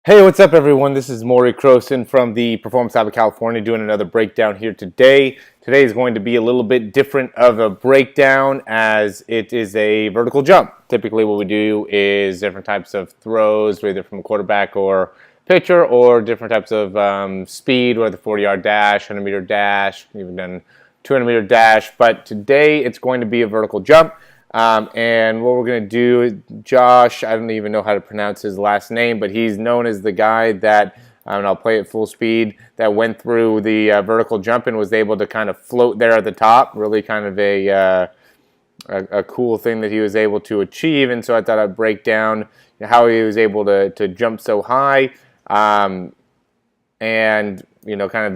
Hey, what's up, everyone? This is Maury Croson from the Performance Lab of California doing another breakdown here today. Today is going to be a little bit different of a breakdown as it is a vertical jump. Typically what we do is different types of throws, either from a quarterback or pitcher, or different types of speed, whether 40-yard dash, 100-meter dash, even done 200-meter dash. But today it's going to be a vertical jump. And what we're going to do is Josh, I don't even know how to pronounce his last name, but he's known as the guy that, and I'll play it full speed, that went through the vertical jump and was able to kind of float there at the top. Really kind of a cool thing that he was able to achieve. And so I thought I'd break down how he was able to jump so high, and kind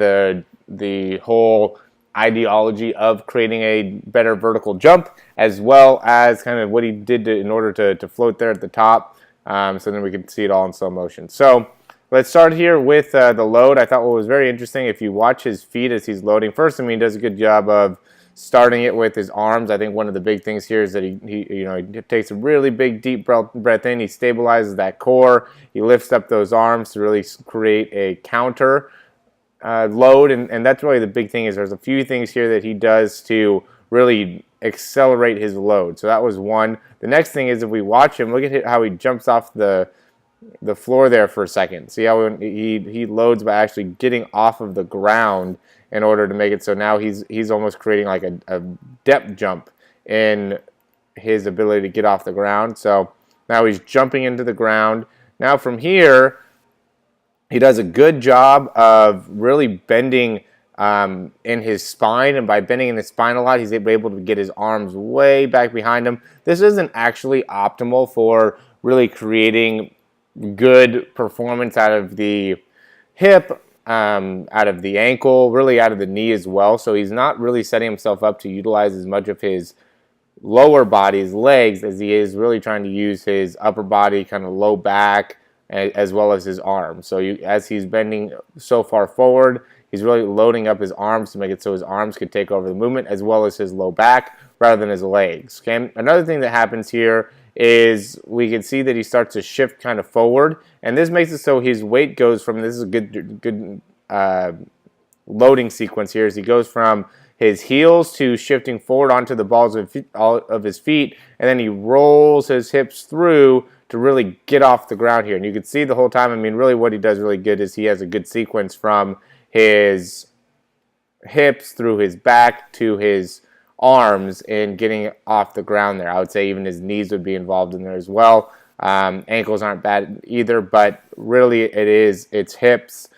of the whole ideology of creating a better vertical jump, as well as kind of what he did in order to float there at the top, so then we can see it all in slow motion. So let's start here with the load. I thought what was very interesting, if you watch his feet as he's loading, first, he does a good job of starting it with his arms. I think one of the big things here is that he takes a really big deep breath in, he stabilizes that core, he lifts up those arms to really create a counter load, and that's really the big thing. Is there's a few things here that he does to really accelerate his load. So that was one. The next thing is, if we watch him, look at how he jumps off the floor there for a second. See how he loads by actually getting off of the ground in order to make it so now he's almost creating like a depth jump in his ability to get off the ground. So now he's jumping into the ground. Now from here, he does a good job of really bending in his spine, and by bending in his spine a lot, he's able to get his arms way back behind him. This isn't actually optimal for really creating good performance out of the hip, out of the ankle, really out of the knee as well. So he's not really setting himself up to utilize as much of his lower body, his legs, as he is really trying to use his upper body, kind of low back, as well as his arms. So as he's bending so far forward, he's really loading up his arms to make it so his arms could take over the movement, as well as his low back rather than his legs. Okay. Another thing that happens here is we can see that he starts to shift kind of forward, and this makes it so his weight goes from, this is a good loading sequence here, as he goes from his heels to shifting forward onto the balls of his feet, and then he rolls his hips through to really get off the ground here. And you can see the whole time, really what he does really good is he has a good sequence from his hips through his back to his arms in getting off the ground there. I would say even his knees would be involved in there as well. Ankles aren't bad either, but really it's hips,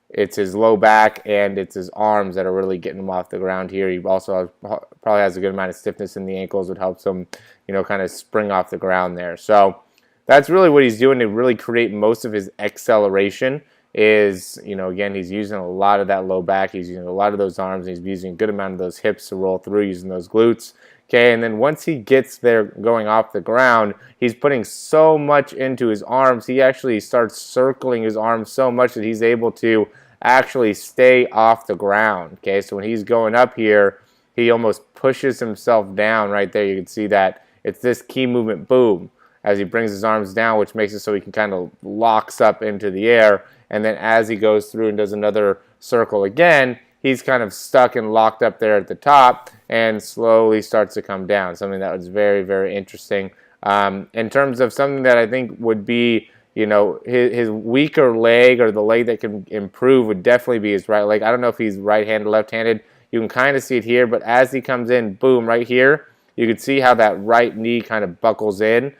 it's his low back, and it's his arms that are really getting him off the ground here. He also probably has a good amount of stiffness in the ankles, which helps him, kind of spring off the ground there. So that's really what he's doing to really create most of his acceleration. Is, again, he's using a lot of that low back, he's using a lot of those arms, and he's using a good amount of those hips to roll through, using those glutes. Okay, and then once he gets there going off the ground, he's putting so much into his arms, he actually starts circling his arms so much that he's able to actually stay off the ground. Okay, so when he's going up here, he almost pushes himself down right there. You can see that it's this key movement, boom, as he brings his arms down, which makes it so he can kind of locks up into the air. And then as he goes through and does another circle again, he's kind of stuck and locked up there at the top and slowly starts to come down. Something that was very, very interesting. In terms of something that I think would be, his weaker leg, or the leg that can improve, would definitely be his right leg. I don't know if he's right-handed or left-handed. You can kind of see it here, but as he comes in, boom, right here, you can see how that right knee kind of buckles in.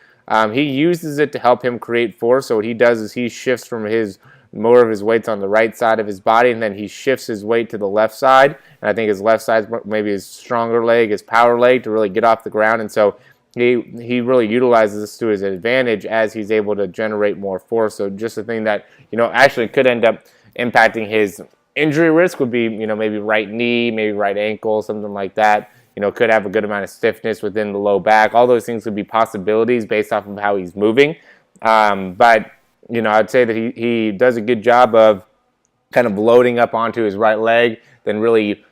He uses it to help him create force. So what he does is he shifts from more of his weight's on the right side of his body, and then he shifts his weight to the left side. And I think his left side is maybe his stronger leg, his power leg, to really get off the ground. And so he really utilizes this to his advantage as he's able to generate more force. So just a thing that actually could end up impacting his injury risk would be maybe right knee, maybe right ankle, something like that. Could have a good amount of stiffness within the low back. All those things could be possibilities based off of how he's moving. But I'd say that he does a good job of kind of loading up onto his right leg, then really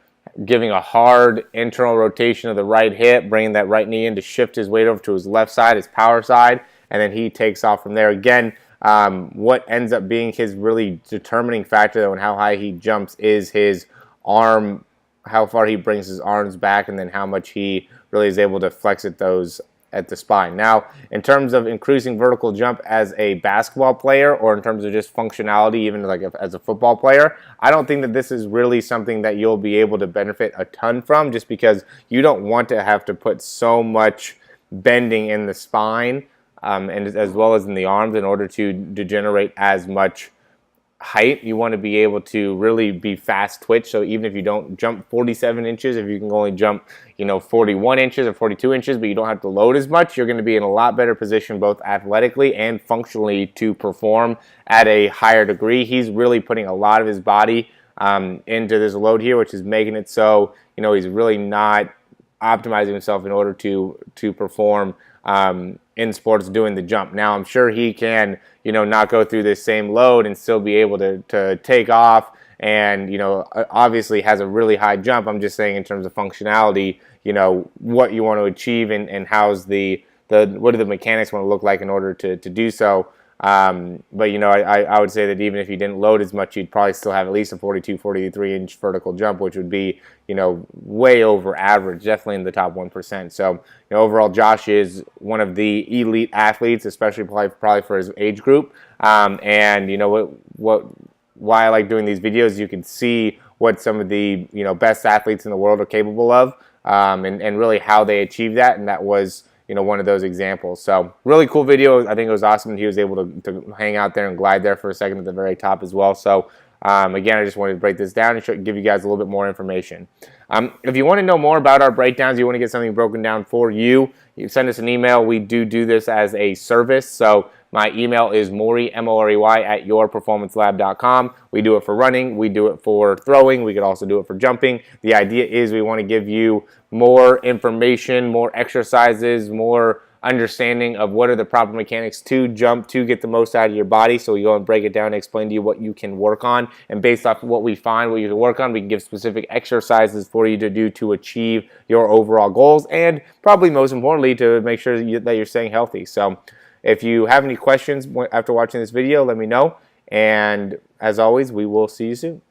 giving a hard internal rotation of the right hip, bringing that right knee in to shift his weight over to his left side, his power side, and then he takes off from there. Again, What ends up being his really determining factor, though, and how high he jumps is his arm, how far he brings his arms back, and then how much he really is able to flex at the spine. Now, in terms of increasing vertical jump as a basketball player, or in terms of just functionality, even like as a football player, I don't think that this is really something that you'll be able to benefit a ton from, just because you don't want to have to put so much bending in the spine and as well as in the arms in order to generate as much height. You want to be able to really be fast twitch. So even if you don't jump 47 inches, if you can only jump, 41 inches or 42 inches, but you don't have to load as much, you're going to be in a lot better position both athletically and functionally to perform at a higher degree. He's really putting a lot of his body into this load here, which is making it so, he's really not optimizing himself in order to perform in sports doing the jump. Now, I'm sure he can, not go through this same load and still be able to take off and, obviously has a really high jump. I'm just saying in terms of functionality, what you want to achieve and how's what do the mechanics want to look like in order to do so. But, I would say that even if you didn't load as much, you'd probably still have at least a 42, 43-inch vertical jump, which would be, way over average, definitely in the top 1%. So, overall, Josh is one of the elite athletes, especially probably for his age group. And, why I like doing these videos, you can see what some of the, best athletes in the world are capable of, and really how they achieve that. And that was, one of those examples. So really cool video. I think it was awesome that he was able to hang out there and glide there for a second at the very top as well. So again, I just wanted to break this down and give you guys a little bit more information. If you want to know more about our breakdowns, you want to get something broken down for you, you send us an email. We do this as a service. So my email is Maury, M-O-R-E-Y, at yourperformancelab.com. We do it for running. We do it for throwing. We could also do it for jumping. The idea is we want to give you more information, more exercises, more understanding of what are the proper mechanics to jump to get the most out of your body. So we go and break it down and explain to you what you can work on. And based off of what we find, what you can work on, we can give specific exercises for you to do to achieve your overall goals. And probably most importantly, to make sure that you're staying healthy. So if you have any questions after watching this video, let me know. And as always, we will see you soon.